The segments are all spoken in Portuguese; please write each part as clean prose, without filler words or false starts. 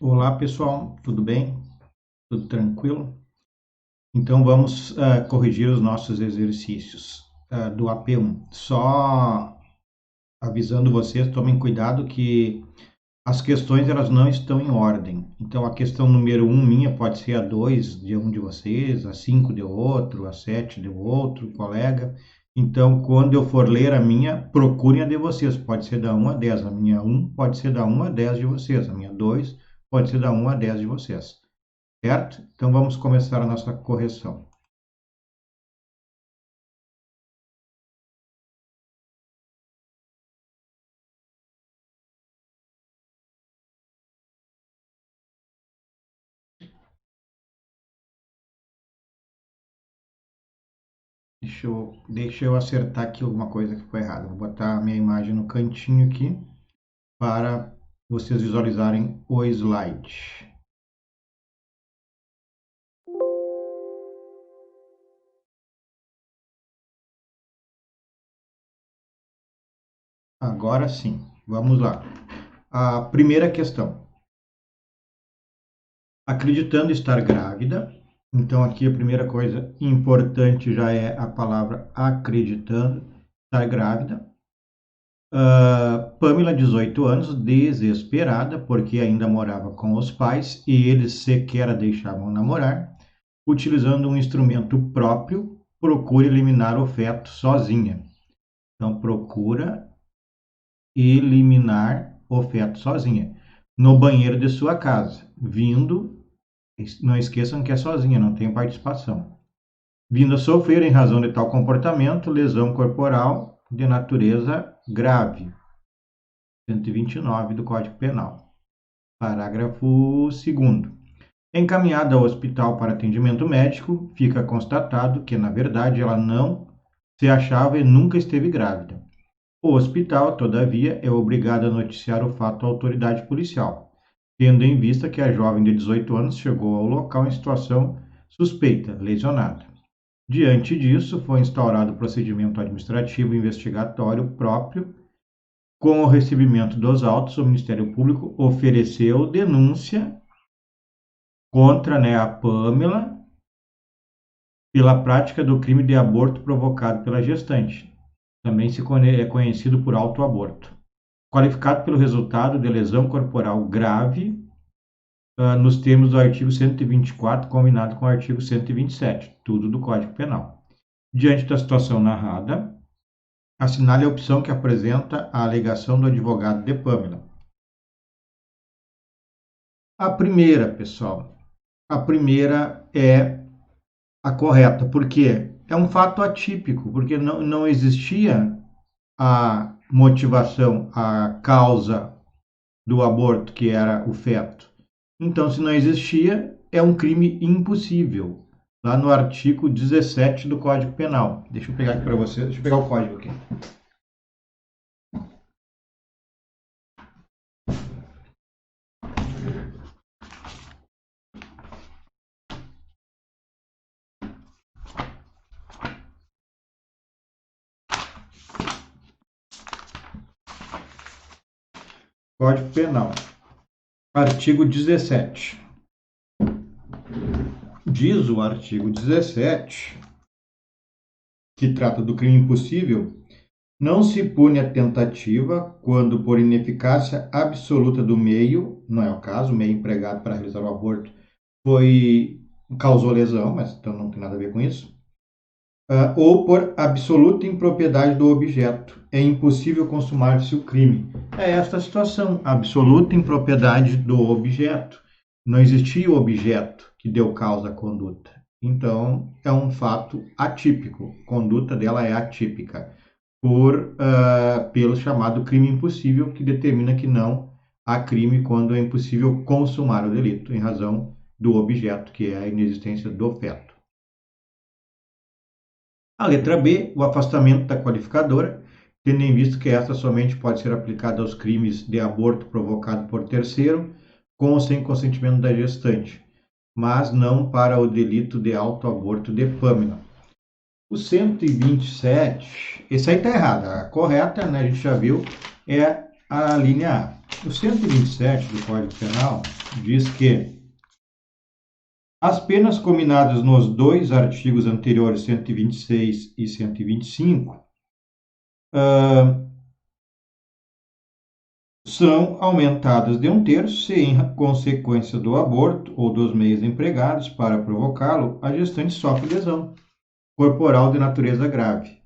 Olá pessoal, tudo bem? Tudo tranquilo? Então vamos corrigir os nossos exercícios do AP1. Só avisando vocês, tomem cuidado que as questões elas não estão em ordem. Então a questão número 1 minha pode ser a 2 de um de vocês, a 5 de outro, a 7 de outro colega. Então quando eu for ler a minha, procurem a de vocês. Pode ser da 1 a 10. A minha 1 pode ser da 1 a 10 de vocês. A minha 2 pode ser da 1 a 10 de vocês. Certo? Então vamos começar a nossa correção. Deixa eu acertar aqui alguma coisa que ficou errada. Vou botar a minha imagem no cantinho aqui para vocês visualizarem o slide. Agora sim, vamos lá. A primeira questão. Acreditando estar grávida. Então aqui a primeira coisa importante já é a palavra acreditando estar grávida. Pamela, 18 anos, desesperada porque ainda morava com os pais e eles sequer a deixavam namorar, utilizando um instrumento próprio, procura eliminar o feto sozinha. Então, procura eliminar o feto sozinha, no banheiro de sua casa, vindo, não esqueçam que é sozinha, não tem participação, vindo a sofrer em razão de tal comportamento, lesão corporal de natureza grave. 129 do Código Penal. Parágrafo 2º. Encaminhada ao hospital para atendimento médico, fica constatado que, na verdade, ela não se achava e nunca esteve grávida. O hospital, todavia, é obrigado a noticiar o fato à autoridade policial, tendo em vista que a jovem de 18 anos chegou ao local em situação suspeita, lesionada. Diante disso, foi instaurado o procedimento administrativo investigatório próprio. Com o recebimento dos autos, o Ministério Público ofereceu denúncia contra a Pamela pela prática do crime de aborto provocado pela gestante. Também é conhecido por autoaborto. Qualificado pelo resultado de lesão corporal grave, nos termos do artigo 124, combinado com o artigo 127, tudo do Código Penal. Diante da situação narrada, assinale a opção que apresenta a alegação do advogado de Pamela. A primeira, pessoal, a primeira é a correta, porque é um fato atípico, porque não existia a motivação, a causa do aborto, que era o feto. Então, se não existia, é um crime impossível, lá no artigo 17 do Código Penal. Deixa eu pegar aqui para vocês, deixa eu pegar o código aqui. Código Penal, artigo 17. Diz o artigo 17, que trata do crime impossível, não se pune a tentativa quando, por ineficácia absoluta do meio, não é o caso, o meio empregado para realizar o aborto causou lesão, mas então não tem nada a ver com isso, ou por absoluta impropriedade do objeto. É impossível consumar-se o crime. É esta situação, absoluta impropriedade do objeto. Não existia o objeto que deu causa à conduta. Então, é um fato atípico. A conduta dela é atípica, pelo chamado crime impossível, que determina que não há crime quando é impossível consumar o delito, em razão do objeto, que é a inexistência do feto. A letra B, o afastamento da qualificadora, tendo em vista que esta somente pode ser aplicada aos crimes de aborto provocado por terceiro, com ou sem consentimento da gestante, mas não para o delito de autoaborto de Pamela. O 127, esse aí está errado. A correta, a gente já viu, é a linha A. O 127 do Código Penal diz que as penas combinadas nos dois artigos anteriores, 126 e 125, são aumentadas de 1/3 se, em consequência do aborto ou dos meios empregados para provocá-lo, a gestante sofre lesão corporal de natureza grave,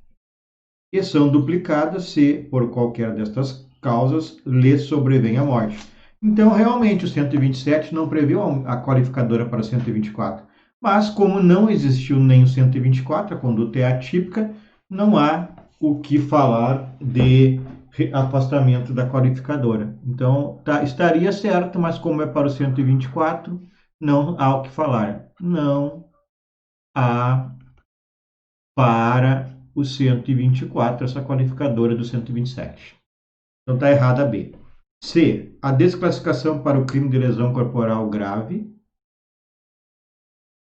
e são duplicadas se, por qualquer destas causas, lhe sobrevém a morte. Então, realmente, o 127 não previu a qualificadora para o 124, mas como não existiu nem o 124, a conduta é atípica, não há o que falar de afastamento da qualificadora. Então, estaria certo, mas como é para o 124, não há o que falar. Não há para o 124 essa qualificadora do 127. Então, está errada a B. C. A desclassificação para o crime de lesão corporal grave,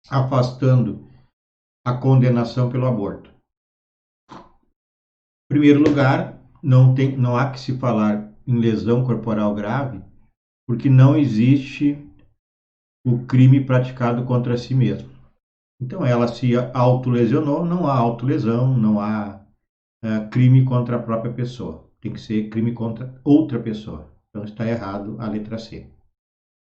afastando a condenação pelo aborto. Em primeiro lugar, não há que se falar em lesão corporal grave, porque não existe o crime praticado contra si mesmo. Então, ela se autolesionou, não há autolesão, não há crime contra a própria pessoa. Tem que ser crime contra outra pessoa. Então, está errado a letra C.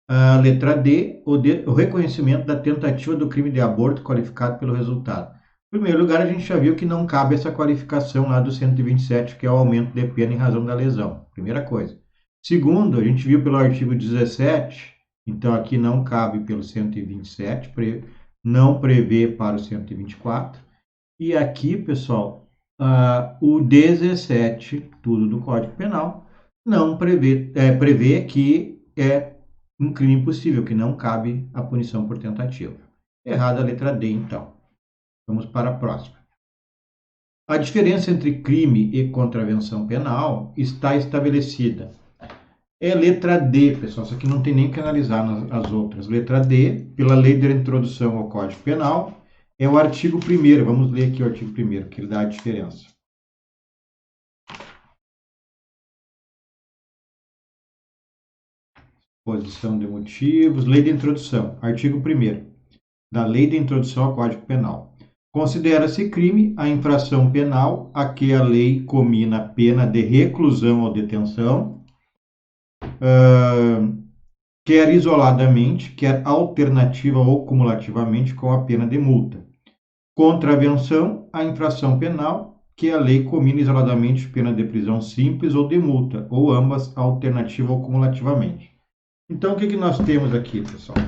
A letra D, o reconhecimento da tentativa do crime de aborto qualificado pelo resultado. Em primeiro lugar, a gente já viu que não cabe essa qualificação lá do 127, que é o aumento de pena em razão da lesão. Primeira coisa. Segundo, a gente viu pelo artigo 17, então aqui não cabe pelo 127, não prevê para o 124. E aqui, pessoal, o 17, tudo do Código Penal, não prevê que é um crime impossível, que não cabe a punição por tentativa. Errada a letra D, então. Vamos para a próxima. A diferença entre crime e contravenção penal está estabelecida. É letra D, pessoal. Isso aqui não tem nem que analisar as outras. Letra D, pela lei de introdução ao Código Penal, é o artigo 1º. Vamos ler aqui o artigo 1º, que ele dá a diferença. Exposição de motivos. Lei de introdução. Artigo 1º da Lei de Introdução ao Código Penal. Considera-se crime a infração penal a que a lei comina pena de reclusão ou detenção, quer isoladamente, quer alternativa ou cumulativamente com a pena de multa. Contravenção a infração penal que a lei comina isoladamente pena de prisão simples ou de multa, ou ambas alternativa ou cumulativamente. Então, o que nós temos aqui, pessoal?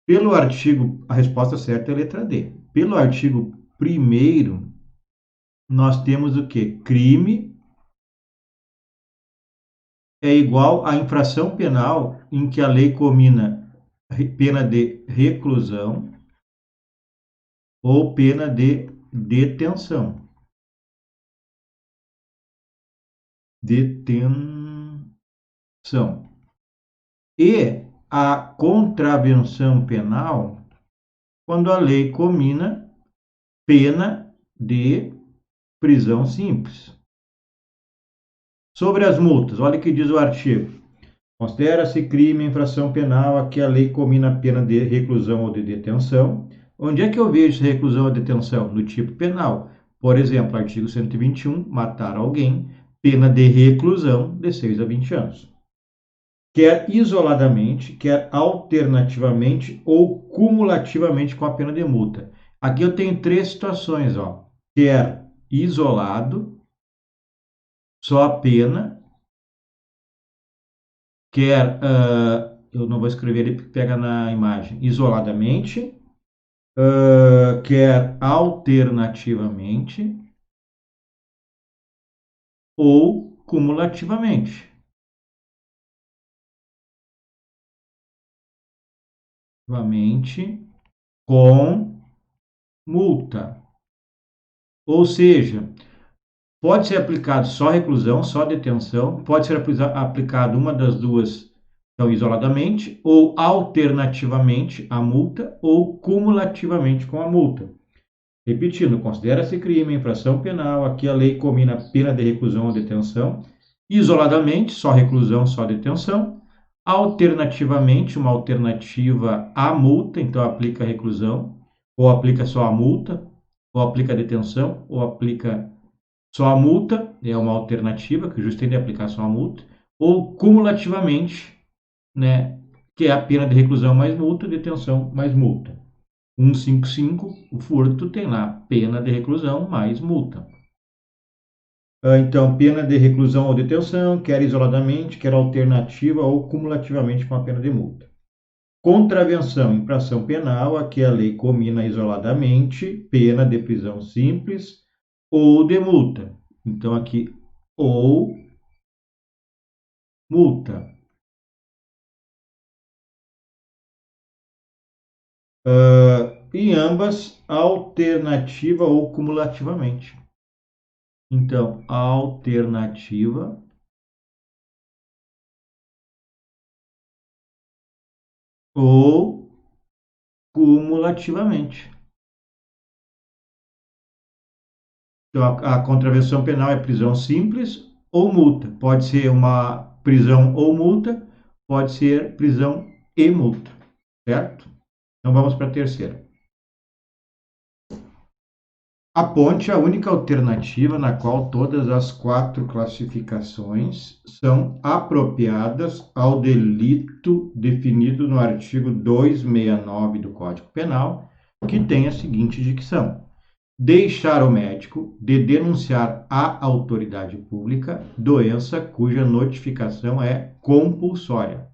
Pelo artigo, a resposta certa é a letra D. Pelo artigo 1º, nós temos o quê? Crime é igual à infração penal em que a lei comina pena de reclusão ou pena de detenção. E a contravenção penal, quando a lei comina pena de prisão simples. Sobre as multas, olha o que diz o artigo. Considera-se crime a infração penal a que a lei comina pena de reclusão ou de detenção. Onde é que eu vejo reclusão ou detenção? No tipo penal. Por exemplo, artigo 121, matar alguém, pena de reclusão de 6 a 20 anos. Quer isoladamente, quer alternativamente ou cumulativamente com a pena de multa. Aqui eu tenho 3 situações, ó. Quer isolado, só a pena, quer, eu não vou escrever ele porque pega na imagem, isoladamente, quer alternativamente ou cumulativamente. Com multa. Ou seja, pode ser aplicado só reclusão, só detenção, pode ser aplicado uma das duas, então isoladamente, ou alternativamente a multa, ou cumulativamente com a multa. Repetindo, considera-se crime, infração penal, aqui a lei comina pena de reclusão ou detenção, Isoladamente, só reclusão, só detenção. Alternativamente, uma alternativa à multa, então aplica a reclusão, ou aplica só a multa, ou aplica a detenção, ou aplica só a multa, é uma alternativa, que justo tem de aplicar só a multa, ou cumulativamente, né, que é a pena de reclusão mais multa, detenção mais multa. 155, o furto tem lá pena de reclusão mais multa. Então, pena de reclusão ou detenção, quer isoladamente, quer alternativa ou cumulativamente com a pena de multa. Contravenção, infração penal, aqui a lei comina isoladamente, pena de prisão simples ou de multa. Então, aqui, ou multa. Em ambas, alternativa ou cumulativamente. Então, alternativa ou cumulativamente. Então, a contravenção penal é prisão simples ou multa. Pode ser uma prisão ou multa, pode ser prisão e multa, certo? Então vamos para a terceira. Aponte a única alternativa na qual todas as 4 classificações são apropriadas ao delito definido no artigo 269 do Código Penal, que tem a seguinte dicção: deixar o médico de denunciar à autoridade pública doença cuja notificação é compulsória.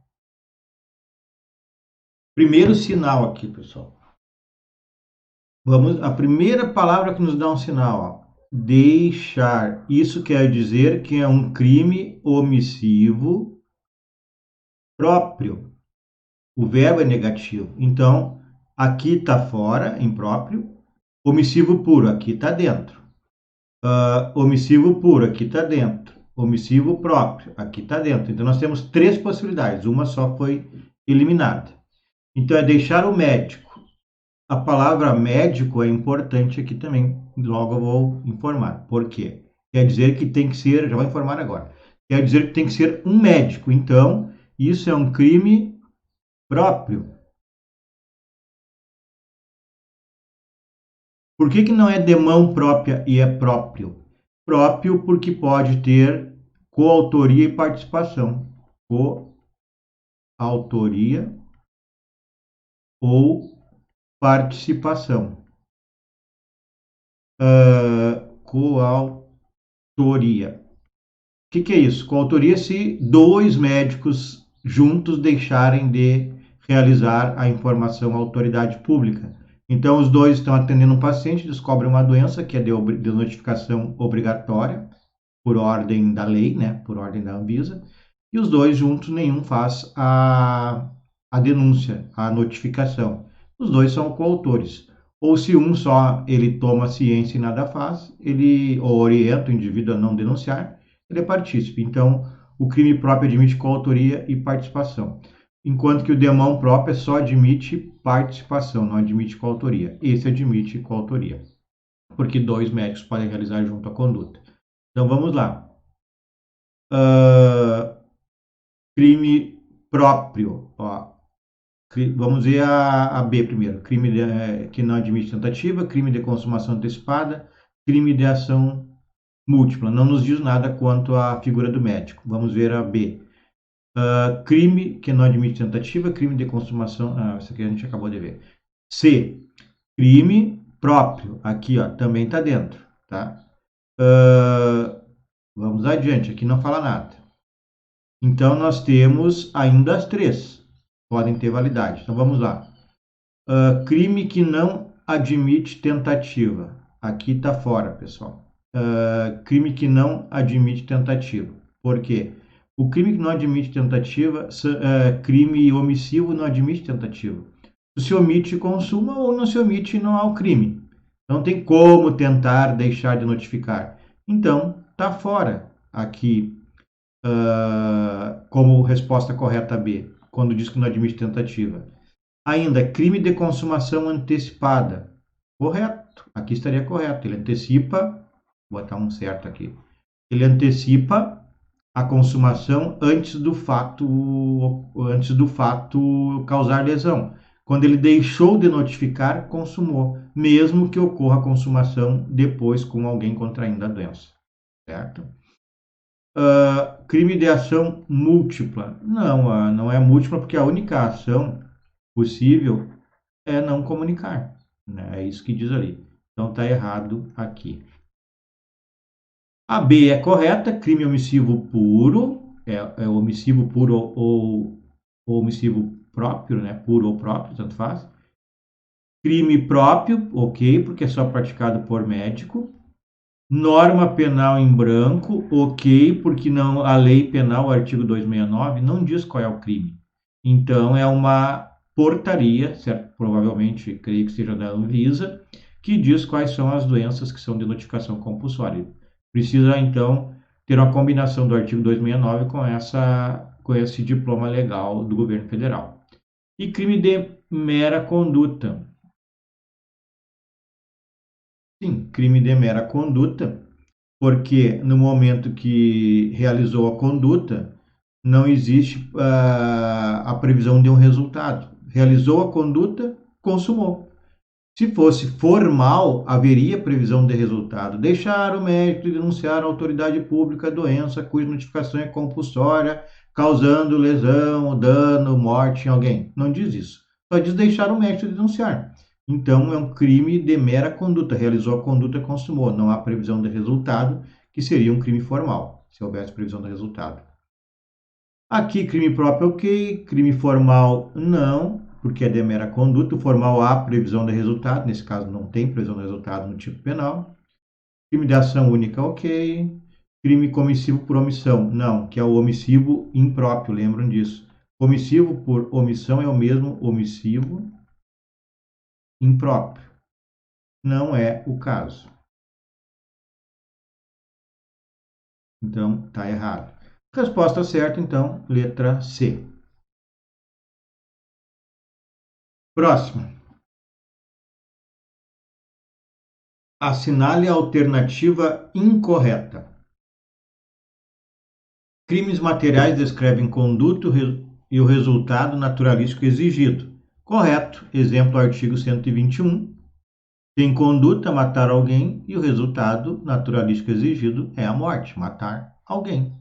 Primeiro sinal aqui, pessoal. A primeira palavra que nos dá um sinal, ó, deixar. Isso quer dizer que é um crime omissivo próprio. O verbo é negativo. Então, aqui está fora, impróprio. Omissivo puro, aqui está dentro. Omissivo puro, aqui está dentro. Omissivo próprio, aqui está dentro. Então, nós temos 3 possibilidades. Uma só foi eliminada. Então, é deixar o médico. A palavra médico é importante aqui também. Logo eu vou informar. Por quê? Quer dizer que tem que ser, já vou informar agora. Quer dizer que tem que ser um médico. Então, isso é um crime próprio. Por que não é de mão própria e é próprio? Próprio porque pode ter coautoria e participação. Coautoria ou participação. Coautoria. O que é isso? Coautoria se 2 médicos juntos deixarem de realizar a informação à autoridade pública. Então, os 2 estão atendendo um paciente, descobrem uma doença que é de notificação obrigatória, por ordem da lei, né? Por ordem da Anvisa, e os 2 juntos, nenhum faz a denúncia, a notificação. Os 2 são coautores. Ou se um só ele toma ciência e nada faz, ele orienta o indivíduo a não denunciar, ele é partícipe. Então, o crime próprio admite coautoria e participação, enquanto que o de mão própria só admite participação, não admite coautoria. Esse admite coautoria, porque 2 médicos podem realizar junto a conduta. Então, vamos lá. Crime próprio. Ó. Vamos ver a B primeiro. Crime que não admite tentativa, crime de consumação antecipada, crime de ação múltipla. Não nos diz nada quanto à figura do médico. Vamos ver a B. Crime que não admite tentativa, crime de consumação. Isso aqui a gente acabou de ver. C. Crime próprio. Aqui, ó, também está dentro. Tá? Vamos adiante. Aqui não fala nada. Então, nós temos ainda as 3. Podem ter validade. Então, vamos lá. Crime que não admite tentativa. Aqui está fora, pessoal. Crime que não admite tentativa. Por quê? O crime que não admite tentativa, crime omissivo não admite tentativa. Se omite, consuma, ou não se omite, não há o crime. Não tem como tentar deixar de notificar. Então, está fora aqui como resposta correta B, quando diz que não admite tentativa. Ainda, crime de consumação antecipada. Correto. Aqui estaria correto. Ele antecipa, vou botar um certo aqui. Ele antecipa a consumação antes do fato causar lesão. Quando ele deixou de notificar, consumou, mesmo que ocorra a consumação depois com alguém contraindo a doença, certo? Crime de ação múltipla. Não, não é múltipla porque a única ação possível é não comunicar, né? É isso que diz ali. Então está errado aqui. A B é correta, crime omissivo puro, é omissivo puro ou omissivo próprio, né? Puro ou próprio, tanto faz. Crime próprio, ok, porque é só praticado por médico. Norma penal em branco, ok, porque não, a lei penal, o artigo 269, não diz qual é o crime. Então, é uma portaria, certo? Provavelmente, creio que seja da Anvisa, que diz quais são as doenças que são de notificação compulsória. Precisa, então, ter uma combinação do artigo 269 com esse diploma legal do governo federal. E crime de mera conduta. Sim, crime de mera conduta, porque no momento que realizou a conduta, não existe a previsão de um resultado. Realizou a conduta, consumou. Se fosse formal, haveria previsão de resultado. Deixar o médico denunciar a autoridade pública a doença cuja notificação é compulsória, causando lesão, dano, morte em alguém. Não diz isso. Só diz deixar o médico denunciar. Então, é um crime de mera conduta. Realizou a conduta, consumou. Não há previsão de resultado, que seria um crime formal, se houvesse previsão de resultado. Aqui, crime próprio, ok. Crime formal, não, porque é de mera conduta. O formal há previsão de resultado. Nesse caso, não tem previsão de resultado no tipo penal. Crime de ação única, ok. Crime comissivo por omissão, não, que é o omissivo impróprio, lembram disso. Omissivo por omissão é o mesmo omissivo impróprio. Não é o caso. Então, está errado. Resposta certa, então, letra C. Próximo. Assinale a alternativa incorreta. Crimes materiais descrevem conduta e o resultado naturalístico exigido. Correto. Exemplo, artigo 121. Tem conduta, matar alguém, e o resultado naturalístico exigido é a morte, matar alguém.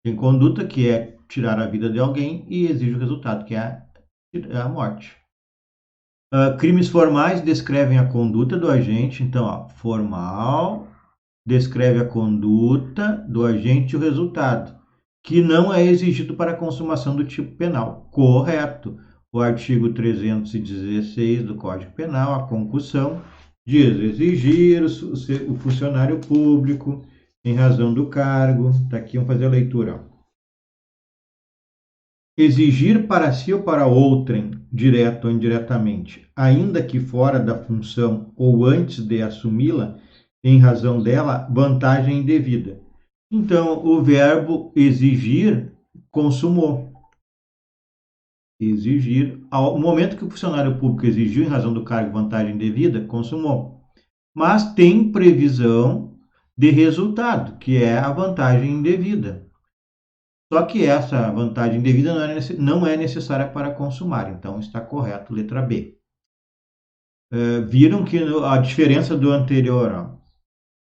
Tem conduta, que é tirar a vida de alguém, e exige o resultado, que é a morte. Crimes formais descrevem a conduta do agente. Então, formal descreve a conduta do agente e o resultado, que não é exigido para a consumação do tipo penal. Correto. O artigo 316 do Código Penal, a concussão, diz exigir o funcionário público em razão do cargo. Está aqui, vamos fazer a leitura. Exigir para si ou para outrem, direto ou indiretamente, ainda que fora da função ou antes de assumi-la, em razão dela, vantagem indevida. Então, o verbo exigir consumou. Exigir, ao momento que o funcionário público exigiu em razão do cargo vantagem indevida, consumou. Mas tem previsão de resultado, que é a vantagem indevida. Só que essa vantagem indevida não é necessária para consumar, então está correto, letra B. Viram que a diferença do anterior, ó,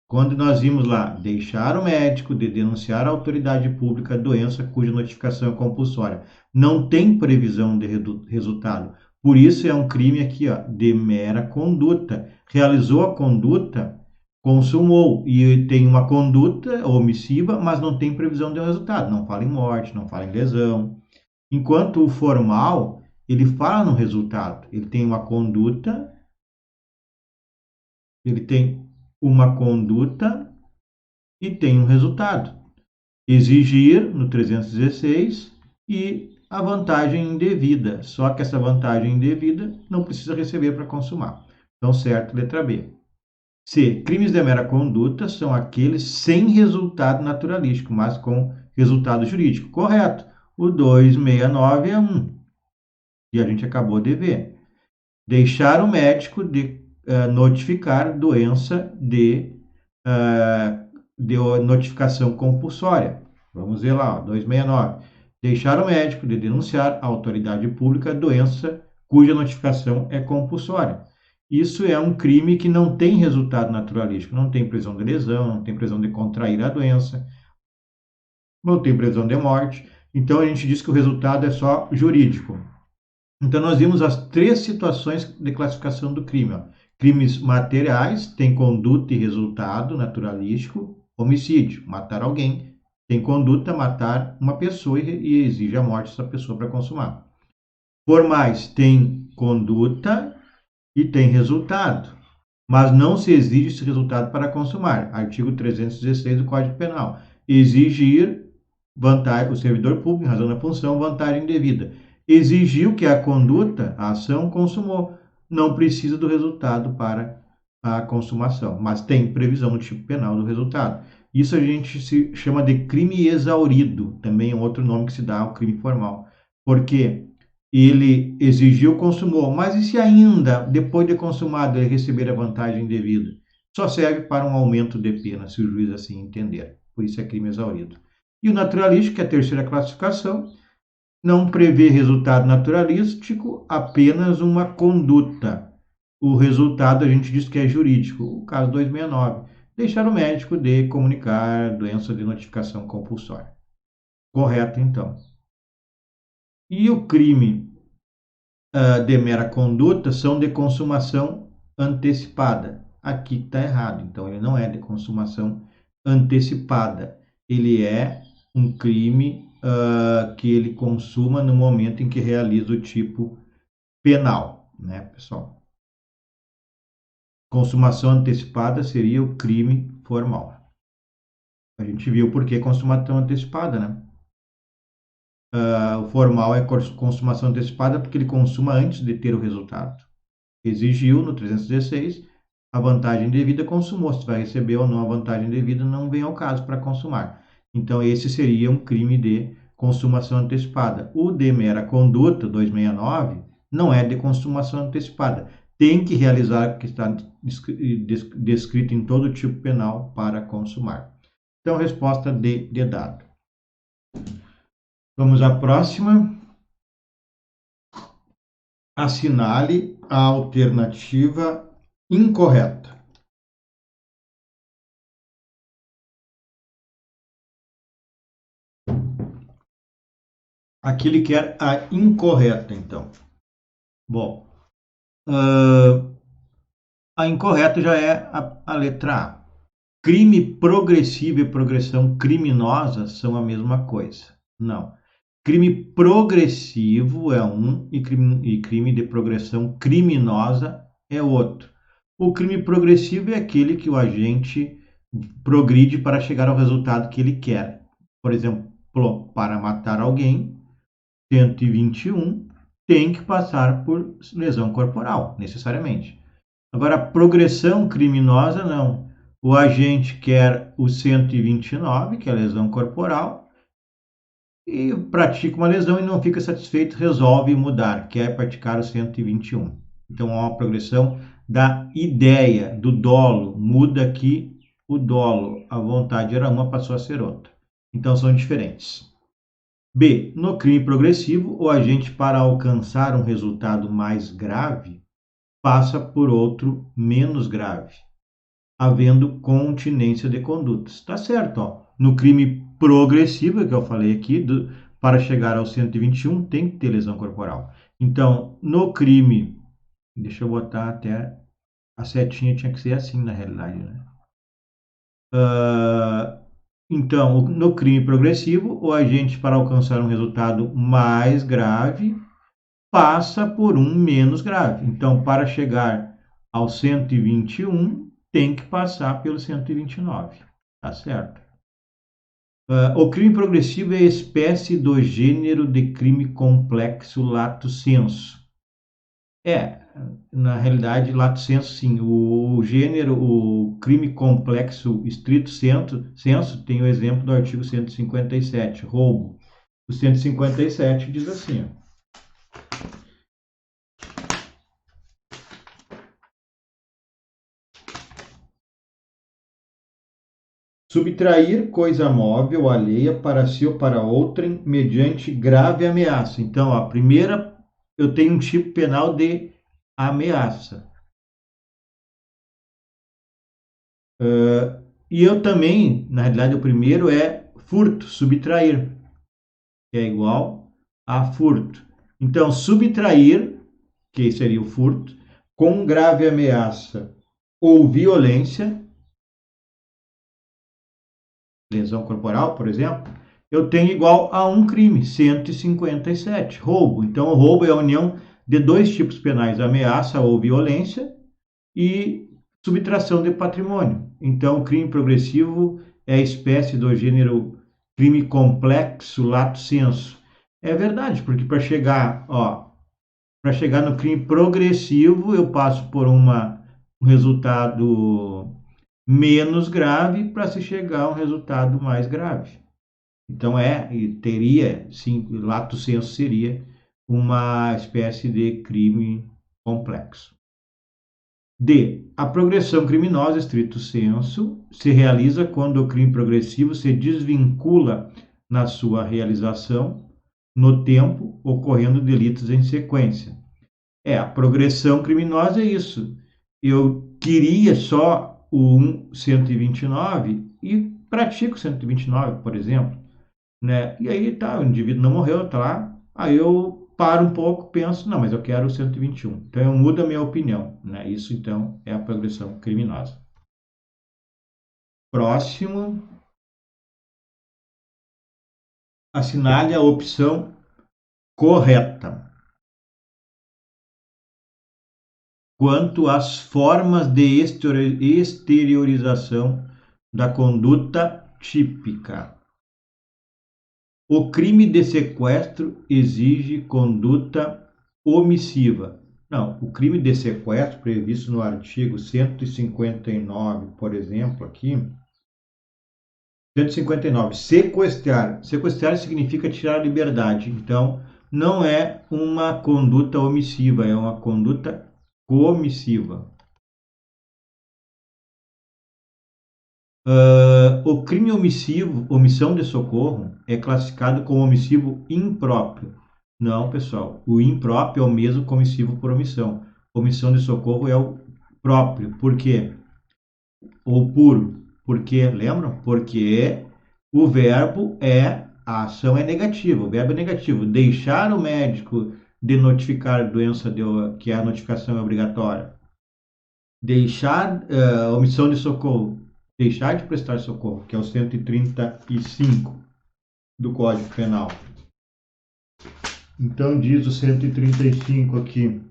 quando nós vimos lá, deixar o médico de denunciar a autoridade pública a doença cuja notificação é compulsória, não tem previsão de resultado. Por isso é um crime aqui, ó, de mera conduta. Realizou a conduta, consumou, e tem uma conduta omissiva, mas não tem previsão de resultado. Não fala em morte, não fala em lesão. Enquanto o formal, ele fala no resultado. Ele tem uma conduta e tem um resultado. Exigir, no 316, e a vantagem indevida. Só que essa vantagem indevida não precisa receber para consumar. Então, certo, letra B. C. Crimes de mera conduta são aqueles sem resultado naturalístico, mas com resultado jurídico. Correto. O 269 é 1. E a gente acabou de ver. Deixar o médico de notificar doença de notificação compulsória. Vamos ver lá, ó, 269. Deixar o médico de denunciar à autoridade pública a doença cuja notificação é compulsória. Isso é um crime que não tem resultado naturalístico, não tem presunção de lesão, não tem presunção de contrair a doença, não tem presunção de morte. Então a gente diz que o resultado é só jurídico. Então nós vimos as três situações de classificação do crime. Ó. Crimes materiais, tem conduta e resultado naturalístico. Homicídio, matar alguém. Tem conduta, matar uma pessoa e exige a morte dessa pessoa para consumar. Formais, tem conduta e tem resultado, mas não se exige esse resultado para consumar. Artigo 316 do Código Penal. Exigir vantagem, o servidor público, em razão da função, vantagem indevida. Exigiu que a conduta, a ação, consumou. Não precisa do resultado para a consumação, mas tem previsão no tipo penal do resultado. Isso a gente se chama de crime exaurido, também é um outro nome que se dá ao crime formal, porque ele exigiu, consumou, mas e se ainda, depois de consumado, ele receber a vantagem indevida? Só serve para um aumento de pena, se o juiz assim entender. Por isso é crime exaurido. E o naturalístico, que é a terceira classificação, não prevê resultado naturalístico, apenas uma conduta. O resultado a gente diz que é jurídico. O caso 269, deixar o médico de comunicar doença de notificação compulsória. Correto, então. E o crime de mera conduta são de consumação antecipada. Aqui está errado, então ele não é de consumação antecipada. Ele é um crime que ele consuma no momento em que realiza o tipo penal, né, pessoal? Consumação antecipada seria o crime formal. A gente viu por que consumação antecipada, né? O formal é consumação antecipada porque ele consuma antes de ter o resultado. Exigiu no 316 a vantagem devida, consumou. Se vai receber ou não a vantagem devida, não vem ao caso para consumar. Então, esse seria um crime de consumação antecipada. O de mera conduta, 269, não é de consumação antecipada. Tem que realizar o que está descrito em todo tipo penal para consumar. Então, resposta D de dado. Vamos à próxima. Assinale a alternativa incorreta. Aqui ele quer a incorreta, então. Bom, a incorreta já é a letra A. Crime progressivo e progressão criminosa são a mesma coisa. Não. Crime progressivo é um e crime de progressão criminosa é outro. O crime progressivo é aquele que o agente progride para chegar ao resultado que ele quer. Por exemplo, para matar alguém, 121 tem que passar por lesão corporal, necessariamente. Agora, a progressão criminosa, não. O agente quer o 129, que é a lesão corporal, e pratica uma lesão e não fica satisfeito, resolve mudar, quer praticar o 121. Então, há uma progressão da ideia, do dolo. Muda aqui o dolo. A vontade era uma, passou a ser outra. Então, são diferentes. B. No crime progressivo, o agente, para alcançar um resultado mais grave, passa por outro menos grave, havendo continência de condutas. Está certo, ó. No crime progressivo, que eu falei aqui, para chegar ao 121, tem que ter lesão corporal. Então, no crime, deixa eu botar até a setinha, tinha que ser assim na realidade, né? Então, no crime progressivo, o agente, para alcançar um resultado mais grave, passa por um menos grave. Então, para chegar ao 121, tem que passar pelo 129. Tá certo? O crime progressivo é a espécie do gênero de crime complexo lato sensu. Na realidade, lato sensu, sim. O gênero, o crime complexo estrito sensu, tem o exemplo do artigo 157, roubo. O 157 diz assim, ó. Subtrair coisa móvel alheia para si ou para outrem mediante grave ameaça. Então, a primeira, eu tenho um tipo penal de ameaça. E eu também, na realidade, o primeiro é furto, subtrair, que é igual a furto. Então, subtrair, que seria o furto, com grave ameaça ou violência, lesão corporal, por exemplo, eu tenho igual a um crime, 157, roubo. Então, o roubo é a união de dois tipos penais, ameaça ou violência e subtração de patrimônio. Então, o crime progressivo é a espécie do gênero crime complexo lato sensu. É verdade, porque para chegar no crime progressivo, eu passo por um resultado menos grave para se chegar a um resultado mais grave. Então teria, sim, lato sensu seria uma espécie de crime complexo. D. A progressão criminosa, estrito sensu, se realiza quando o crime progressivo se desvincula na sua realização no tempo, ocorrendo delitos em sequência. A progressão criminosa é isso. Eu queria só o 129 e pratico 129, por exemplo, né? E aí tá, o indivíduo não morreu, tá lá. Aí eu paro um pouco, penso, não, mas eu quero o 121. Então eu mudo a minha opinião, né? Isso então é a progressão criminosa. Próximo, assinale a opção correta. Quanto às formas de exteriorização da conduta típica. O crime de sequestro exige conduta omissiva. Não, o crime de sequestro previsto no artigo 159, por exemplo, aqui, 159, sequestrar. Sequestrar significa tirar a liberdade. Então, não é uma conduta omissiva, é uma conduta comissiva. O crime omissivo, omissão de socorro, é classificado como omissivo impróprio. Não, pessoal, o impróprio é o mesmo que omissivo por omissão. Omissão de socorro é o próprio. Por quê? Ou puro. Por quê? Lembram? Porque o verbo a ação é negativa, o verbo é negativo. Deixar o médico de notificar a doença, que a notificação é obrigatória. Deixar omissão de socorro, deixar de prestar socorro, que é o 135 do Código Penal. Então diz o 135 aqui.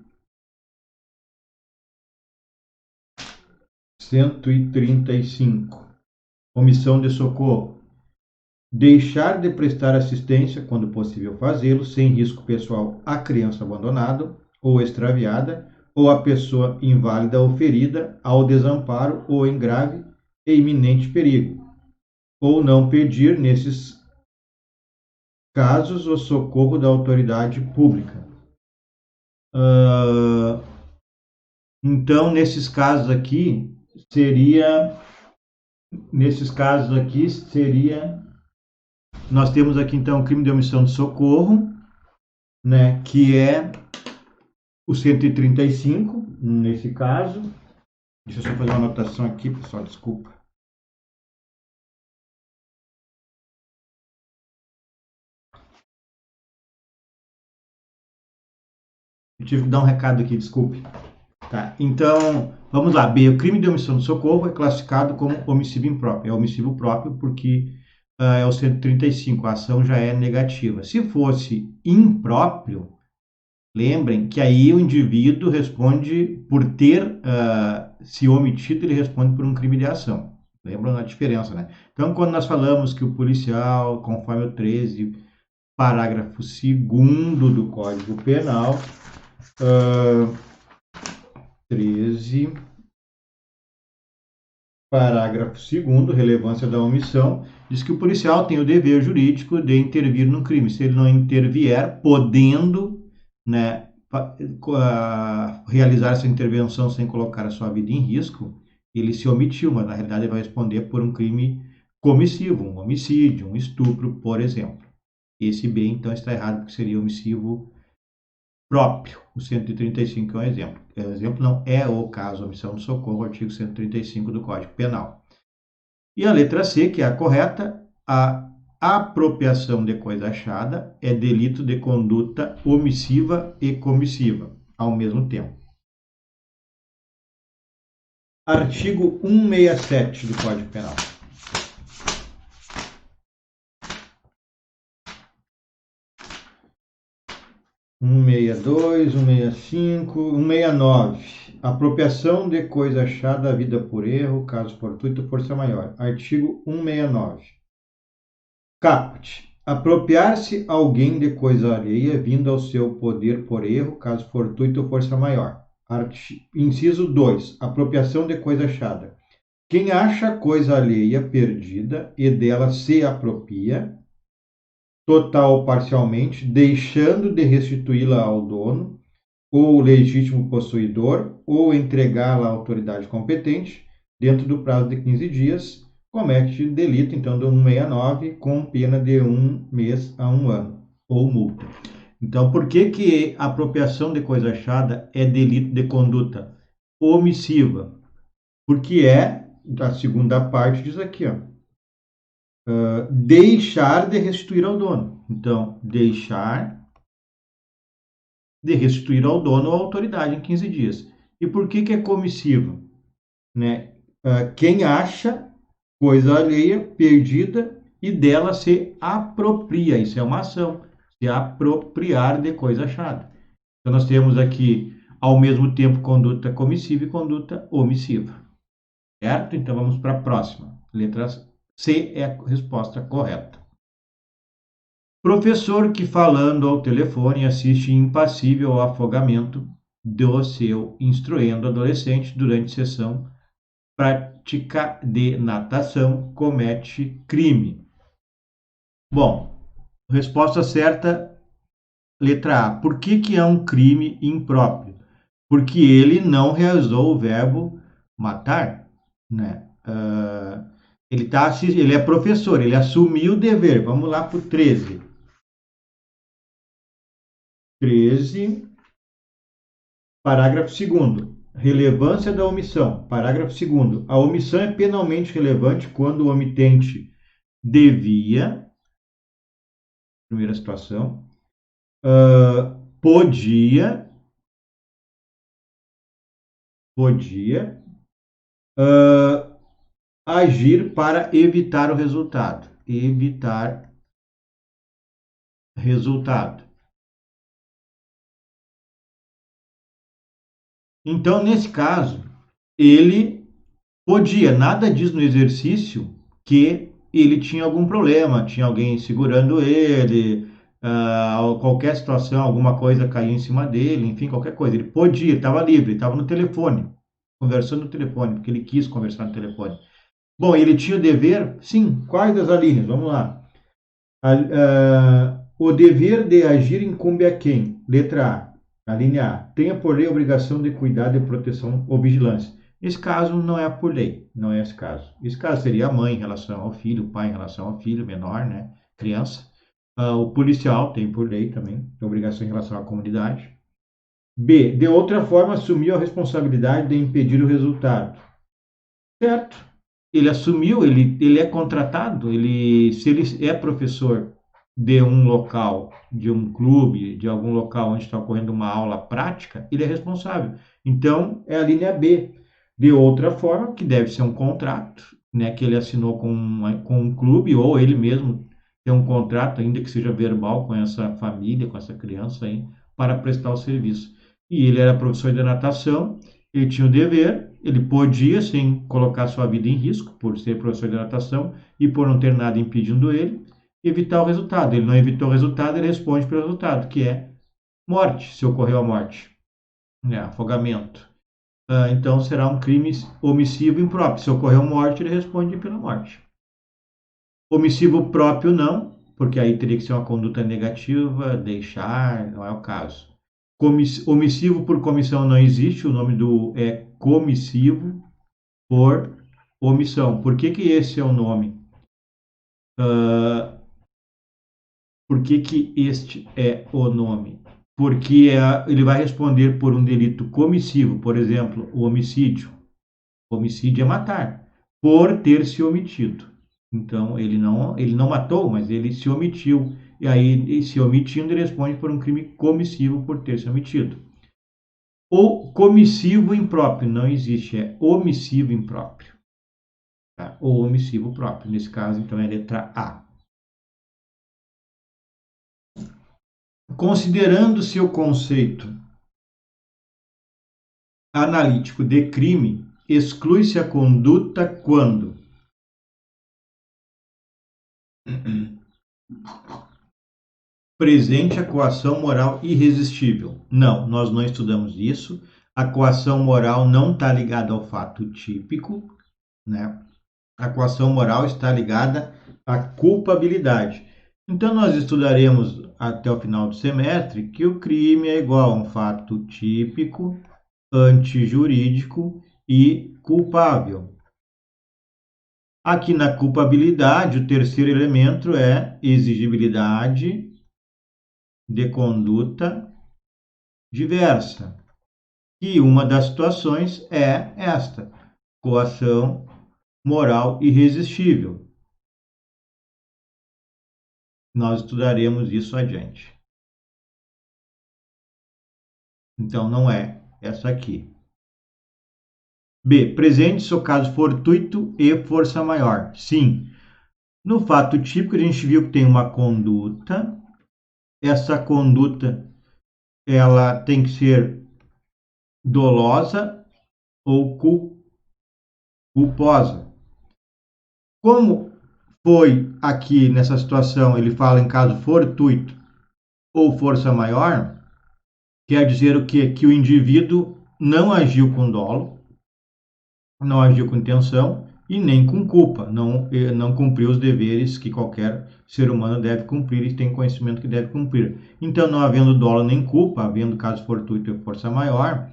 135. Omissão de socorro. Deixar de prestar assistência, quando possível fazê-lo, sem risco pessoal à criança abandonada ou extraviada, ou à pessoa inválida ou ferida, ao desamparo ou em grave e iminente perigo, ou não pedir, nesses casos, o socorro da autoridade pública. Então, nesses casos aqui, nós temos aqui então o crime de omissão de socorro, né, que é o 135, nesse caso. Deixa eu só fazer uma anotação aqui, pessoal, desculpa. Eu tive que dar um recado aqui, desculpe. Tá, então, vamos lá. B. O crime de omissão de socorro é classificado como omissivo impróprio. É omissivo próprio porque é o 135, a ação já é negativa. Se fosse impróprio, lembrem que aí o indivíduo responde por ter se omitido, ele responde por um crime de ação. Lembram a diferença, né? Então, quando nós falamos que o policial, conforme o 13, parágrafo 2º do Código Penal, 13, parágrafo 2º, relevância da omissão, diz que o policial tem o dever jurídico de intervir no crime. Se ele não intervier, podendo, né, realizar essa intervenção sem colocar a sua vida em risco, ele se omitiu, mas na realidade ele vai responder por um crime comissivo, um homicídio, um estupro, por exemplo. Esse B, então, está errado, porque seria omissivo próprio. O 135 é um exemplo. O exemplo não é o caso, omissão de socorro, artigo 135 do Código Penal. E a letra C, que é a correta, a apropriação de coisa achada é delito de conduta omissiva e comissiva, ao mesmo tempo. Artigo 167 do Código Penal. 162, 165, 169. Apropriação de coisa achada havida por erro, caso fortuito, força maior. Artigo 169. Caput. Apropriar-se alguém de coisa alheia vindo ao seu poder por erro, caso fortuito ou força maior. Inciso 2. Apropriação de coisa achada. Quem acha coisa alheia perdida e dela se apropria, total ou parcialmente, deixando de restituí-la ao dono ou legítimo possuidor ou entregá-la à autoridade competente, dentro do prazo de 15 dias, comete delito, então, do 169, com pena de 1 mês a 1 ano, ou multa. Então, por que a apropriação de coisa achada é delito de conduta omissiva? Porque é, a segunda parte diz aqui, ó, deixar de restituir ao dono. Então, deixar de restituir ao dono ou à autoridade em 15 dias. E por que é comissivo? Né? Quem acha coisa alheia, perdida, e dela se apropria. Isso é uma ação. Se apropriar de coisa achada. Então, nós temos aqui, ao mesmo tempo, conduta comissiva e conduta omissiva. Certo? Então, vamos para a próxima. Letra C é a resposta correta. Professor que, falando ao telefone, assiste impassível ao afogamento do seu instruendo adolescente durante sessão prática de natação, comete crime. Bom, resposta certa, letra A. Por que é um crime impróprio? Porque ele não realizou o verbo matar, né? Ele é professor, ele assumiu o dever. Vamos lá para o 13. 13, parágrafo 2º. Relevância da omissão. Parágrafo 2º. A omissão é penalmente relevante quando o omitente devia, primeira situação, podia, agir para evitar o resultado. Evitar resultado. Então, nesse caso, ele podia, nada diz no exercício que ele tinha algum problema, tinha alguém segurando ele, qualquer situação, alguma coisa caiu em cima dele, enfim, qualquer coisa. Ele podia, estava livre, estava no telefone, conversando no telefone, porque ele quis conversar no telefone. Bom, ele tinha o dever? Sim. Quais das alíneas? Vamos lá. O dever de agir incumbe a quem? Letra A. A linha A. Tenha por lei a obrigação de cuidado, de proteção ou vigilância. Esse caso não é por lei, não é esse caso. Esse caso seria a mãe em relação ao filho, o pai em relação ao filho menor, né? Criança. O policial tem por lei também, obrigação em relação à comunidade. B. De outra forma, assumiu a responsabilidade de impedir o resultado. Certo. Ele assumiu, ele é contratado, se ele é professor de um local, de um clube, de algum local onde está ocorrendo uma aula prática, ele é responsável. Então, é a linha B. De outra forma, que deve ser um contrato, né, que ele assinou com um clube, ou ele mesmo tem um contrato, ainda que seja verbal, com essa família, com essa criança aí, para prestar o serviço. E ele era professor de natação, ele tinha o dever, ele podia, sim, colocar sua vida em risco, por ser professor de natação e por não ter nada impedindo ele, evitar o resultado. Ele não evitou o resultado, ele responde pelo resultado, que é morte, se ocorreu a morte, né, afogamento. Então, será um crime omissivo impróprio. Se ocorreu morte, ele responde pela morte. Omissivo próprio, não, porque aí teria que ser uma conduta negativa, deixar, não é o caso. Omissivo por comissão não existe, o nome é comissivo por omissão. Por que esse é o nome? Por que este é o nome? Porque ele vai responder por um delito comissivo, por exemplo, o homicídio. Homicídio é matar, por ter se omitido. Então, ele não matou, mas ele se omitiu. E aí, se omitindo, ele responde por um crime comissivo por ter se omitido. O comissivo impróprio não existe, é omissivo impróprio. Tá? Ou omissivo próprio. Nesse caso, então, é a letra A. Considerando seu conceito analítico de crime, exclui-se a conduta quando presente a coação moral irresistível. Não, nós não estudamos isso. A coação moral não está ligada ao fato típico, né? A coação moral está ligada à culpabilidade. Então, nós estudaremos até o final do semestre que o crime é igual a um fato típico, antijurídico e culpável. Aqui na culpabilidade, o terceiro elemento é exigibilidade de conduta diversa. E uma das situações é esta: coação moral irresistível. Nós estudaremos isso adiante. Então, não é essa aqui. B. Presente se o caso fortuito e força maior. Sim. No fato típico, a gente viu que tem uma conduta. Essa conduta ela tem que ser dolosa ou culposa. Como foi aqui nessa situação, ele fala em caso fortuito ou força maior, quer dizer o quê? Que o indivíduo não agiu com dolo, não agiu com intenção e nem com culpa, não cumpriu os deveres que qualquer ser humano deve cumprir e tem conhecimento que deve cumprir. Então, não havendo dolo nem culpa, havendo caso fortuito e força maior,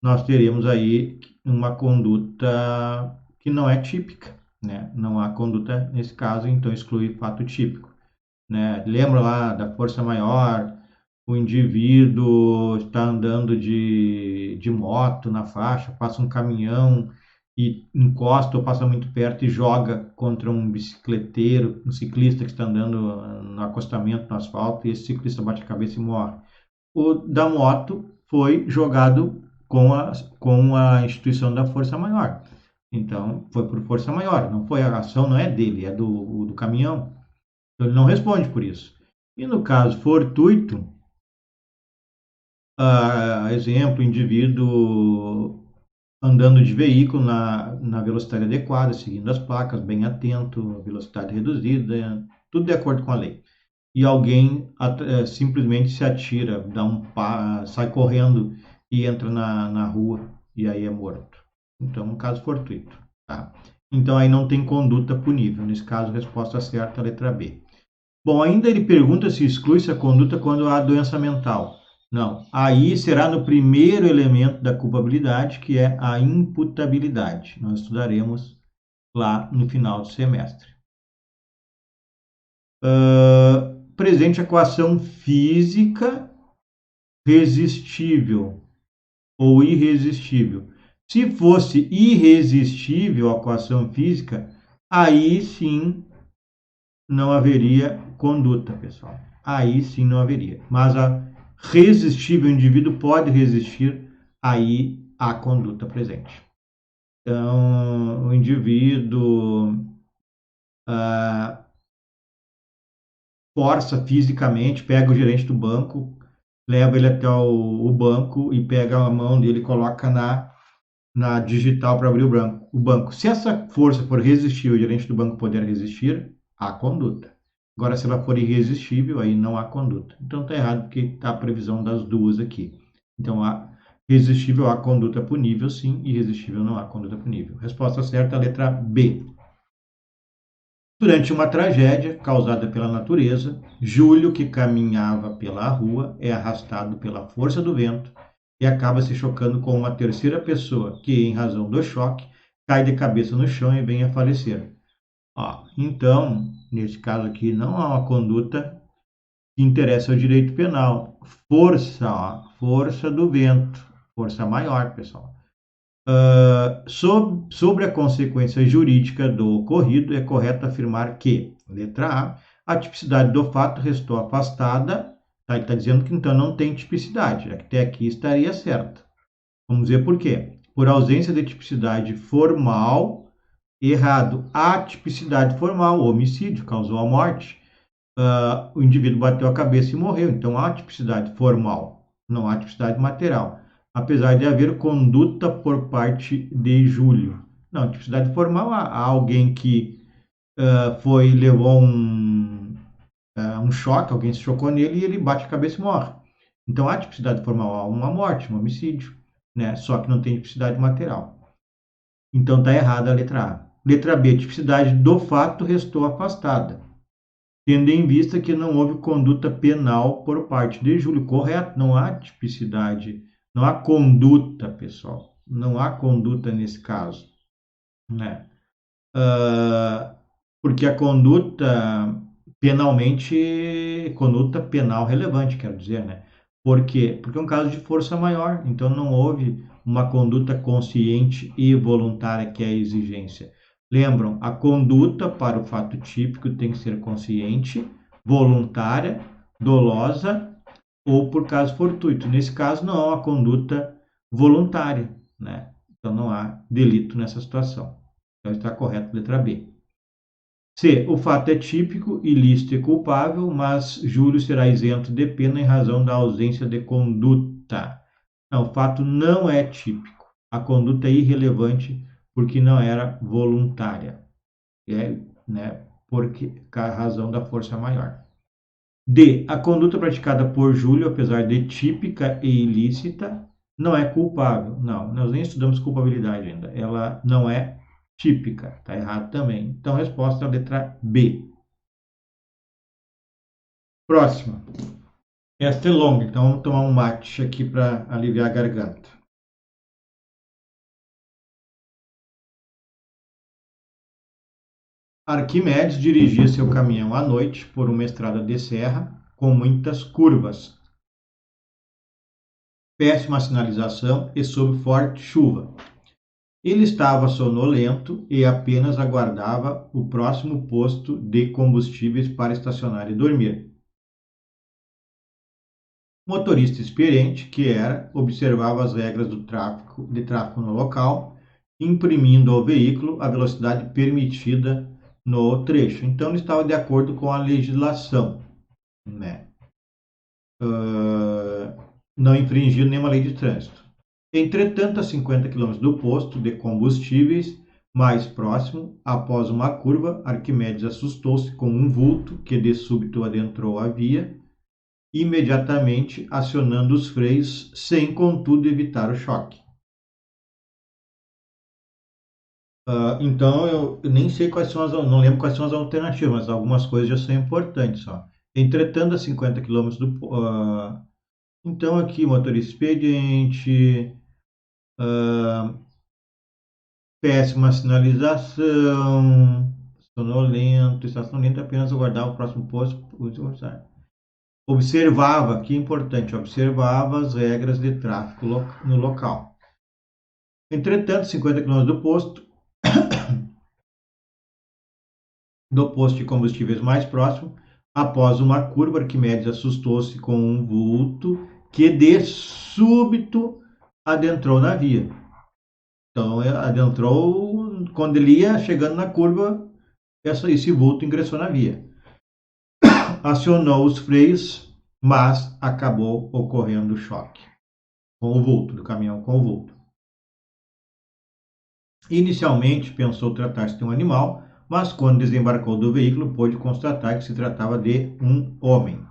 nós teremos aí uma conduta que não é típica, né? Não há conduta nesse caso, então exclui fato típico, né? Lembra lá da força maior, o indivíduo está andando de moto na faixa, passa um caminhão e encosta ou passa muito perto e joga contra um bicicleteiro, um ciclista que está andando no acostamento, no asfalto, e esse ciclista bate a cabeça e morre. O da moto foi jogado com a instituição da força maior. Então, foi por força maior, não foi a ação, não é dele, é do caminhão. Então, ele não responde por isso. E no caso fortuito, exemplo, indivíduo andando de veículo na velocidade adequada, seguindo as placas, bem atento, velocidade reduzida, tudo de acordo com a lei. E alguém simplesmente se atira, sai correndo e entra na rua e aí é morto. Então, um caso fortuito. Tá? Então, aí não tem conduta punível. Nesse caso, a resposta certa é a letra B. Bom, ainda ele pergunta se exclui-se a conduta quando há doença mental. Não, aí será no primeiro elemento da culpabilidade, que é a imputabilidade. Nós estudaremos lá no final do semestre. Presente a coação física resistível ou irresistível. Se fosse irresistível a coação física, aí sim não haveria conduta, pessoal. Aí sim não haveria. Mas a resistível, o indivíduo pode resistir, aí há conduta presente. Então, o indivíduo força fisicamente, pega o gerente do banco, leva ele até o banco e pega a mão dele e coloca na digital para abrir o banco. Se essa força for resistível, o gerente do banco poder resistir, há conduta. Agora, se ela for irresistível, aí não há conduta. Então, está errado porque está a previsão das duas aqui. Então, resistível há conduta punível, sim, irresistível não há conduta punível. Resposta certa, a letra B. Durante uma tragédia causada pela natureza, Júlio, que caminhava pela rua, é arrastado pela força do vento e acaba se chocando com uma terceira pessoa, que, em razão do choque, cai de cabeça no chão e vem a falecer. Então, nesse caso aqui, não há uma conduta que interessa ao direito penal. Força, ó, força do vento, força maior, pessoal. Sobre a consequência jurídica do ocorrido, é correto afirmar que, letra A tipicidade do fato restou afastada. Tá, ele está dizendo que então não tem tipicidade, até aqui estaria certo. Vamos ver por quê. Por ausência de tipicidade formal, errado. Atipicidade formal, o homicídio causou a morte. O indivíduo bateu a cabeça e morreu. Então há tipicidade formal, não há tipicidade material. Apesar de haver conduta por parte de Júlio. Não, tipicidade formal, há alguém que levou um choque, alguém se chocou nele e ele bate a cabeça e morre. Então há tipicidade formal, há uma morte, um homicídio, né? Só que não tem tipicidade material. Então está errada a letra A. Letra B, tipicidade do fato restou afastada, tendo em vista que não houve conduta penal por parte de Júlio. Correto, não há tipicidade, não há conduta, pessoal. Não há conduta nesse caso, né? Porque a conduta conduta penal relevante, quero dizer, né? Por quê? Porque é um caso de força maior, então não houve uma conduta consciente e voluntária, que é a exigência. Lembram, a conduta para o fato típico tem que ser consciente, voluntária, dolosa ou por caso fortuito. Nesse caso, não há uma conduta voluntária, né? Então não há delito nessa situação. Então está correto, letra B. C. O fato é típico, ilícito e culpável, mas Júlio será isento de pena em razão da ausência de conduta. Não, o fato não é típico. A conduta é irrelevante porque não era voluntária. Né, porque a razão da força maior. D. A conduta praticada por Júlio, apesar de típica e ilícita, não é culpável. Não, nós nem estudamos culpabilidade ainda. Ela não é típica. Está errado também. Então, a resposta é a letra B. Próxima. Esta é longa, então vamos tomar um mate aqui para aliviar a garganta. Arquimedes dirigia seu caminhão à noite por uma estrada de serra com muitas curvas, péssima sinalização e sob forte chuva. Ele estava sonolento e apenas aguardava o próximo posto de combustíveis para estacionar e dormir. O motorista experiente, que era, observava as regras de tráfego no local, imprimindo ao veículo a velocidade permitida no trecho. Então, ele estava de acordo com a legislação, né? Não infringindo nenhuma lei de trânsito. Entretanto, a 50 km do posto de combustíveis mais próximo, após uma curva, Arquimedes assustou-se com um vulto que de súbito adentrou a via, imediatamente acionando os freios, sem contudo evitar o choque. Então, eu nem sei não lembro quais são as alternativas, mas algumas coisas já são importantes. Ó. Entretanto, a 50 km do... então, aqui, motorista expediente, péssima sinalização, sonolento, estação lenta, apenas aguardar o próximo posto. Observava, que é importante, observava as regras de tráfego no local. Entretanto, 50 km do posto de combustíveis mais próximo, após uma curva, Arquimedes assustou-se com um vulto que de súbito adentrou na via. Então, adentrou, quando ele ia chegando na curva, esse vulto ingressou na via. Acionou os freios, mas acabou ocorrendo o choque com o vulto, do caminhão com o vulto. Inicialmente pensou tratar-se de um animal, mas quando desembarcou do veículo pôde constatar que se tratava de um homem.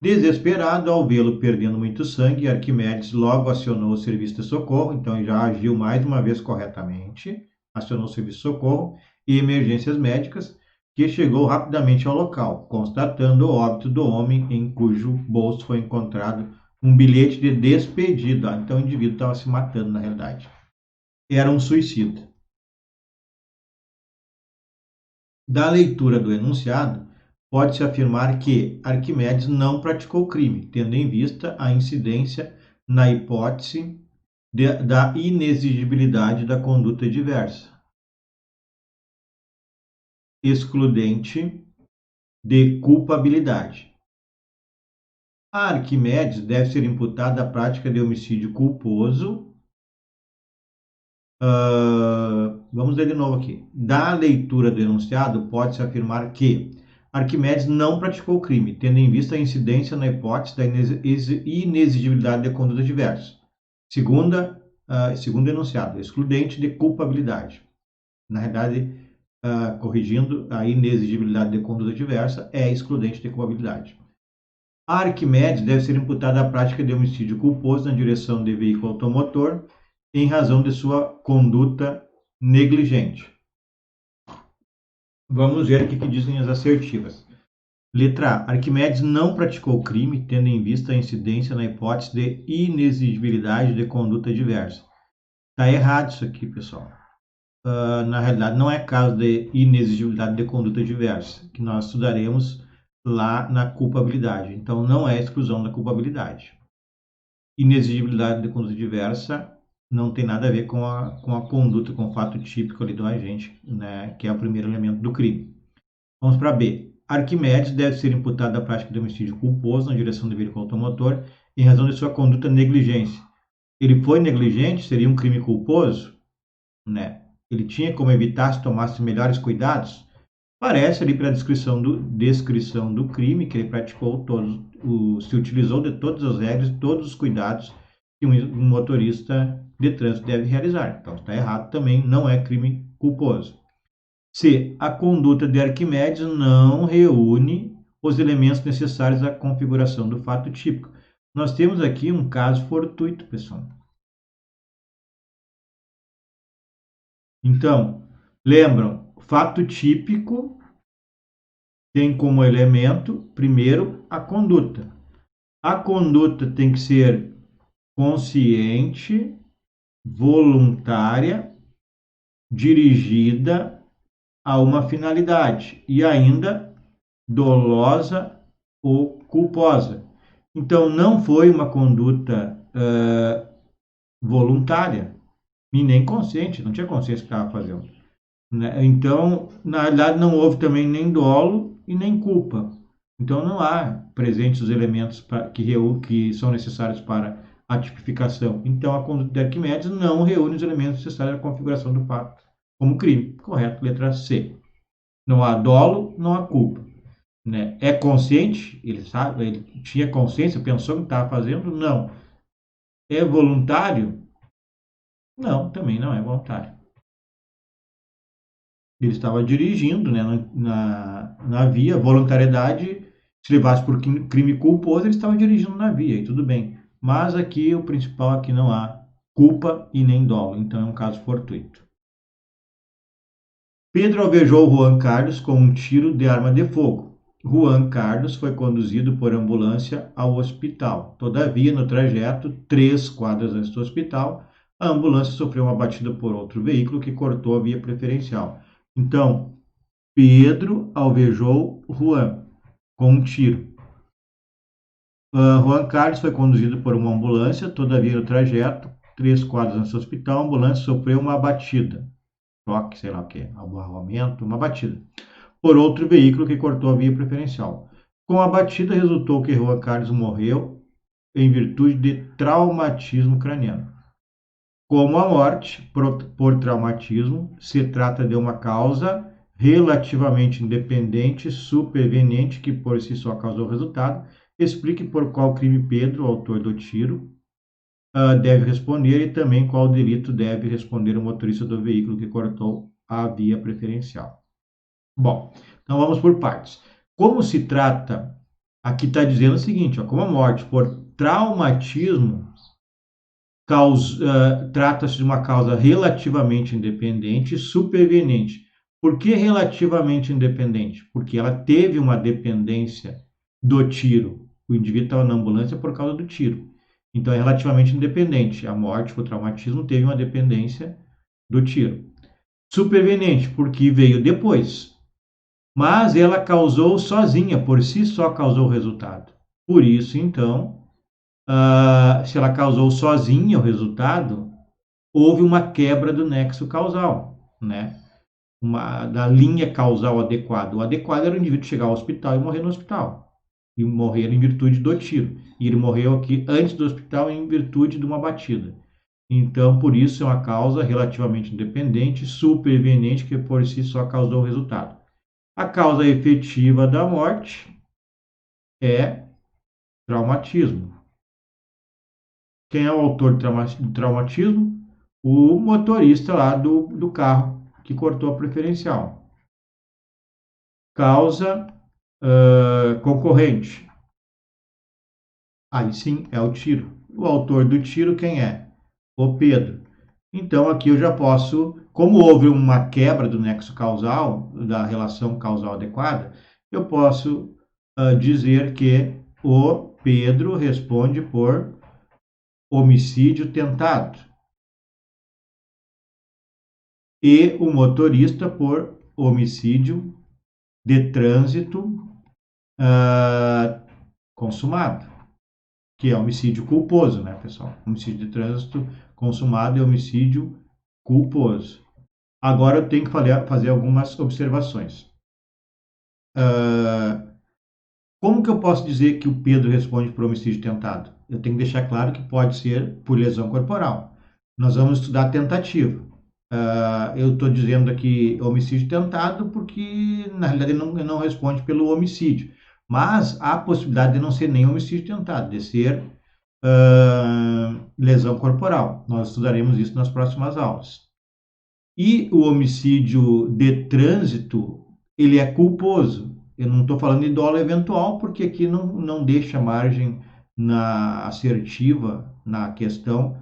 Desesperado ao vê-lo perdendo muito sangue, Arquimedes logo acionou o serviço de socorro, então já agiu mais uma vez corretamente, acionou o serviço de socorro e emergências médicas, que chegou rapidamente ao local, constatando o óbito do homem em cujo bolso foi encontrado um bilhete de despedida. Então o indivíduo estava se matando na realidade. Era um suicida. Da leitura do enunciado, pode-se afirmar que Arquimedes não praticou crime, tendo em vista a incidência na hipótese da inexigibilidade da conduta diversa, excludente de culpabilidade. A Arquimedes deve ser imputada a prática de homicídio culposo. Vamos ler de novo aqui. Da leitura do enunciado, pode-se afirmar que Arquimedes não praticou crime, tendo em vista a incidência na hipótese da inexigibilidade de conduta diversa. Segundo enunciado, excludente de culpabilidade. Na realidade, corrigindo, a inexigibilidade de conduta diversa é excludente de culpabilidade. A Arquimedes deve ser imputada a prática de homicídio culposo na direção de veículo automotor em razão de sua conduta negligente. Vamos ver o que dizem as assertivas. Letra A. Arquimedes não praticou crime, tendo em vista a incidência na hipótese de inexigibilidade de conduta diversa. Está errado isso aqui, pessoal. Na realidade, não é caso de inexigibilidade de conduta diversa, que nós estudaremos lá na culpabilidade. Então, não é exclusão da culpabilidade. Inexigibilidade de conduta diversa não tem nada a ver com a conduta, com o fato típico ali do agente, né, que é o primeiro elemento do crime. Vamos para B. Arquimedes deve ser imputado à prática de homicídio culposo na direção do veículo automotor em razão de sua conduta negligência. Ele foi negligente? Seria um crime culposo? Né? Ele tinha como evitar se tomasse melhores cuidados? Parece ali pela descrição do crime que ele praticou se utilizou de todas as regras, todos os cuidados que um motorista de trânsito deve realizar. Então está errado também, não é crime culposo. C. A conduta de Arquimedes não reúne os elementos necessários à configuração do fato típico. Nós temos aqui um caso fortuito, pessoal. Então, lembram, fato típico tem como elemento, primeiro, a conduta. A conduta tem que ser consciente, voluntária, dirigida a uma finalidade e ainda dolosa ou culposa. Então, não foi uma conduta voluntária e nem consciente, não tinha consciência do que estava fazendo. Né? Então, na realidade, não houve também nem dolo e nem culpa. Então, não há presentes os elementos que são necessários para a tipificação. Então, a conduta de Arquimedes não reúne os elementos necessários à configuração do fato como crime. Correto, letra C. Não há dolo, não há culpa. Né? É consciente? Ele sabe, ele tinha consciência, pensou no que estava fazendo? Não. É voluntário? Não, também não é voluntário. Ele estava dirigindo, né, na via, voluntariedade, se levasse por crime culposo, ele estava dirigindo na via, e tudo bem. Mas aqui, o principal é que não há culpa e nem dolo, então é um caso fortuito. Pedro alvejou Juan Carlos com um tiro de arma de fogo. Juan Carlos foi conduzido por ambulância ao hospital. Todavia, no trajeto, 3 quadras antes do hospital, a ambulância sofreu uma batida por outro veículo que cortou a via preferencial. Então, Pedro alvejou Juan com um tiro. Juan Carlos foi conduzido por uma ambulância, todavia no trajeto, 3 quadras antes do hospital, a ambulância sofreu uma batida. Choque, sei lá o que, abarroamento, uma batida. Por outro veículo que cortou a via preferencial. Com a batida, resultou que Juan Carlos morreu em virtude de traumatismo craniano. Como a morte por traumatismo se trata de uma causa relativamente independente, superveniente, que por si só causou o resultado, explique por qual crime Pedro, o autor do tiro, deve responder e também qual delito deve responder o motorista do veículo que cortou a via preferencial. Bom, então vamos por partes. Como se trata, aqui está dizendo o seguinte, como a morte por traumatismo trata-se de uma causa relativamente independente e superveniente. Por que relativamente independente? Porque ela teve uma dependência do tiro. O indivíduo estava na ambulância por causa do tiro. Então é relativamente independente. A morte por traumatismo teve uma dependência do tiro. Superveniente, porque veio depois. mas ela causou sozinha, por si só causou o resultado. Por isso, então, se ela causou sozinha o resultado, houve uma quebra do nexo causal, né? Da linha causal adequada. O adequado era o indivíduo chegar ao hospital e morrer no hospital. E morrer em virtude do tiro. E ele morreu aqui antes do hospital em virtude de uma batida. Então, por isso, é uma causa relativamente independente, superveniente, que por si só causou o resultado. A causa efetiva da morte é traumatismo. Quem é o autor do traumatismo? O motorista lá do carro que cortou a preferencial. Causa concorrente. Aí sim é o tiro. O autor do tiro quem é? O Pedro. Então aqui eu já posso, como houve uma quebra do nexo causal, da relação causal adequada, eu posso dizer que o Pedro responde por homicídio tentado e o motorista por homicídio de trânsito consumado, que é homicídio culposo, né, pessoal? Homicídio de trânsito consumado é homicídio culposo. Agora eu tenho que fazer algumas observações. Como que eu posso dizer que o Pedro responde por homicídio tentado? Eu tenho que deixar claro que pode ser por lesão corporal. Nós vamos estudar tentativa. Eu estou dizendo aqui homicídio tentado porque, na realidade, ele não responde pelo homicídio. Mas há a possibilidade de não ser nem homicídio tentado, de ser lesão corporal. Nós estudaremos isso nas próximas aulas. E o homicídio de trânsito, ele é culposo. Eu não estou falando de dolo eventual, porque aqui não deixa margem na assertiva, na questão,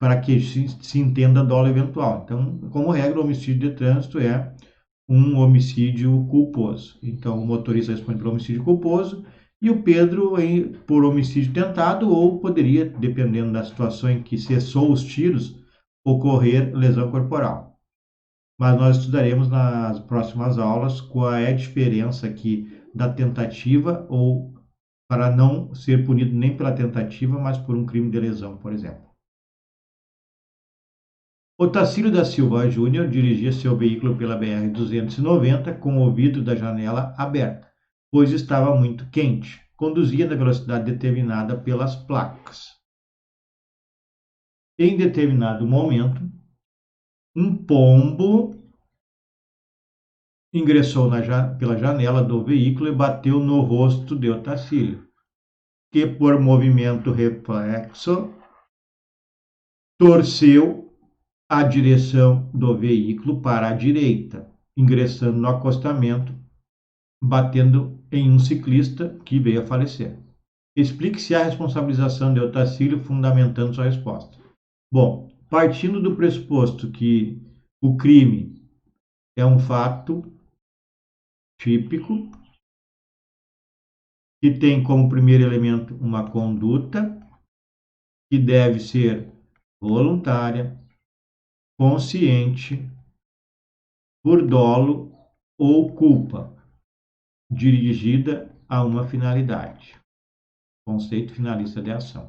para que se entenda dolo eventual. Então, como regra, o homicídio de trânsito é um homicídio culposo. Então, o motorista responde por homicídio culposo e o Pedro por homicídio tentado, ou poderia, dependendo da situação em que cessou os tiros, ocorrer lesão corporal. Mas nós estudaremos nas próximas aulas qual é a diferença aqui da tentativa, ou para não ser punido nem pela tentativa, mas por um crime de lesão, por exemplo. Otacílio da Silva Júnior dirigia seu veículo pela BR-290 com o vidro da janela aberta, pois estava muito quente. Conduzia na velocidade determinada pelas placas. Em determinado momento, um pombo ingressou pela janela do veículo e bateu no rosto de Otacílio, que por movimento reflexo torceu a direção do veículo para a direita, ingressando no acostamento, batendo em um ciclista que veio a falecer. Explique-se a responsabilização de Otacílio fundamentando sua resposta. Bom, partindo do pressuposto que o crime é um fato típico, que tem como primeiro elemento uma conduta que deve ser voluntária, consciente, por dolo ou culpa, dirigida a uma finalidade. Conceito finalista de ação.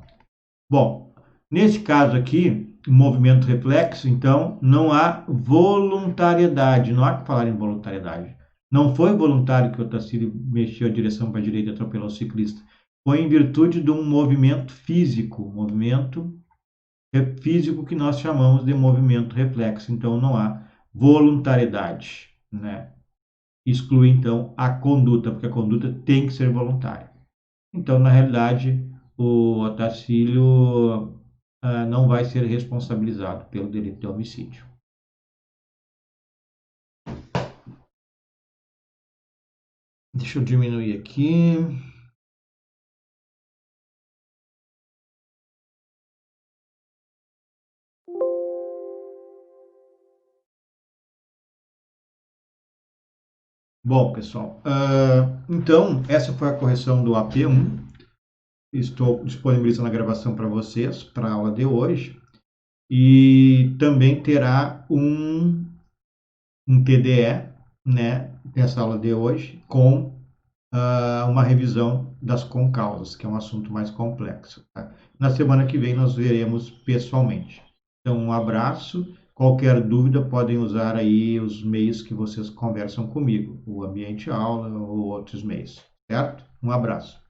Bom, nesse caso aqui, movimento reflexo, então, não há voluntariedade, não há que falar em voluntariedade. Não foi voluntário que o Otacílio mexeu a direção para a direita e atropelou o ciclista. Foi em virtude de um movimento físico que nós chamamos de movimento reflexo. Então, não há voluntariedade, né? Exclui, então, a conduta, porque a conduta tem que ser voluntária. Então, na realidade, o Otacílio não vai ser responsabilizado pelo delito de homicídio. Deixa eu diminuir aqui. Bom, pessoal, então essa foi a correção do AP1. Estou disponibilizando a gravação para vocês, para a aula de hoje. E também terá um TDE, né, dessa aula de hoje, com uma revisão das concausas, que é um assunto mais complexo. Tá? Na semana que vem nós veremos pessoalmente. Então, um abraço. Qualquer dúvida, podem usar aí os meios que vocês conversam comigo, o Ambiente Aula ou outros meios, certo? Um abraço.